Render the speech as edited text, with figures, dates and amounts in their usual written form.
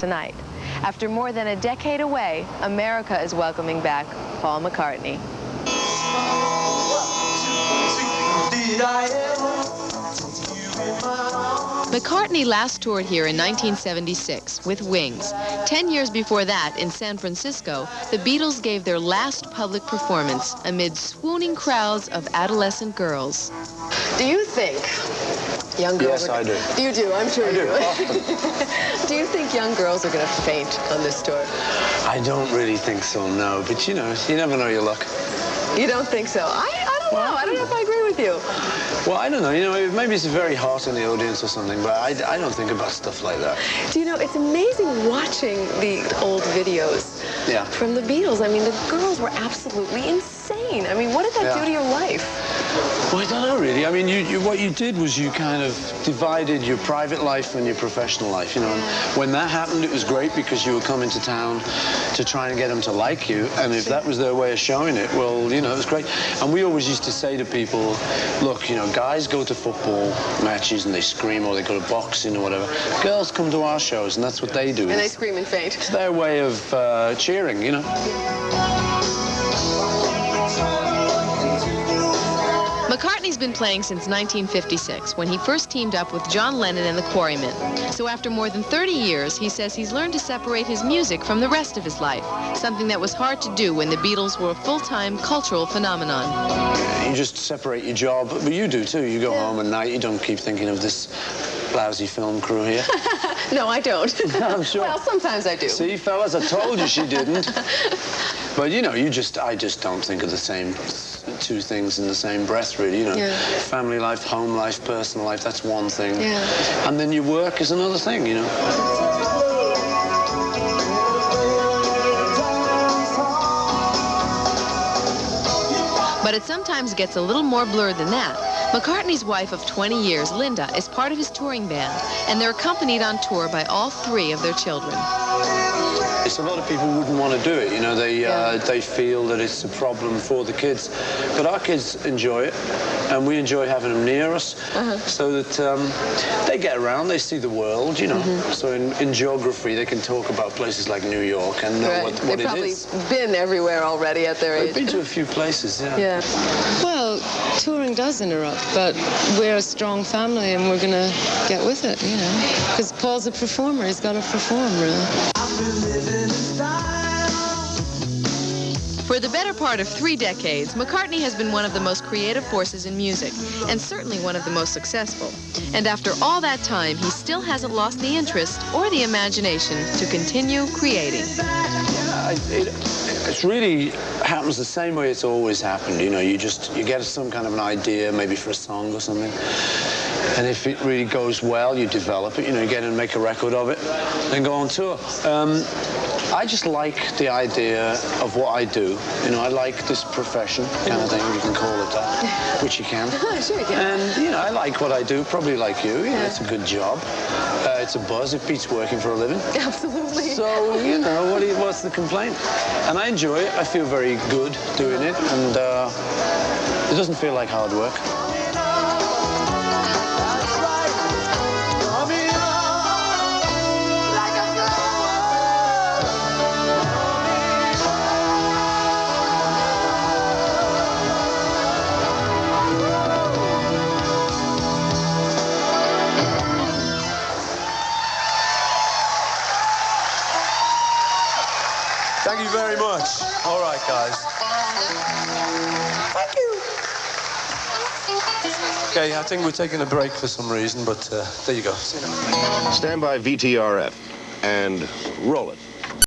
tonight. After more than a decade away, America is welcoming back Paul McCartney. McCartney last toured here in 1976 with Wings. 10 years before that, in San Francisco, the Beatles gave their last public performance amid swooning crowds of adolescent girls. Do you think young girls... Yes, I do. You do, I'm sure you do. Often. Do you think young girls are going to faint on this tour? I don't really think so, no. But, you know, you never know your luck. You don't think so? I don't know. I don't know if I agree with you. Well, I don't know. You know, maybe it's very hot in the audience or something, but I don't think about stuff like that. Do you know, it's amazing watching the old videos from the Beatles. I mean, the girls were absolutely insane. I mean, what did that do to your life? Well, I don't know, really. I mean, what you did was you kind of divided your private life and your professional life, you know. And when that happened, it was great because you were coming to town to try and get them to like you. And if that was their way of showing it, well, you know, it was great. And we always used to say to people, look, you know, guys go to football matches and they scream, or they go to boxing or whatever. Girls come to our shows, and that's what they do. And they scream and faint. It's their way of cheering, you know. McCartney's been playing since 1956, when he first teamed up with John Lennon and the Quarrymen. So after more than 30 years, he says he's learned to separate his music from the rest of his life, something that was hard to do when the Beatles were a full-time cultural phenomenon. You just separate your job, but you do too. You go home at night, you don't keep thinking of this lousy film crew here. No, I don't. I'm sure. Well, sometimes I do. See, fellas, I told you she didn't. But, you know, I just don't think of the same two things in the same breath, really, you know. Family life, home life, personal life, that's one thing. And then your work is another thing, you know. But it sometimes gets a little more blurred than that. McCartney's wife of 20 years, Linda, is part of his touring band, and they're accompanied on tour by all 3 of their children. A lot of people wouldn't want to do it, you know, they feel that it's a problem for the kids. But our kids enjoy it, and we enjoy having them near us, so that they get around, they see the world, you know. So in geography, they can talk about places like New York and know what it is. They've probably been everywhere already at their age. They've been to a few places, Well, touring does interrupt, but we're a strong family and we're going to get with it, you know. Because Paul's a performer, he's got to perform, really. For the better part of 3 decades, McCartney has been one of the most creative forces in music, and certainly one of the most successful. And after all that time, he still hasn't lost the interest or the imagination to continue creating. It really happens the same way it's always happened. You know, you get some kind of an idea, maybe for a song or something. And if it really goes well, you develop it. You know, you get and make a record of it, then go on tour. I just like the idea of what I do. You know, I like this profession kind of thing, if you can call it that, which you can. Sure you can. And, you know, I like what I do, probably like you. You know, it's a good job. It's a buzz. It beats working for a living. Absolutely. So, you know, what's the complaint? And I enjoy it. I feel very good doing it. And it doesn't feel like hard work. Thank you very much. All right, guys. Thank you. Okay, I think we're taking a break for some reason, but there you go. Stand by VTRF and roll it.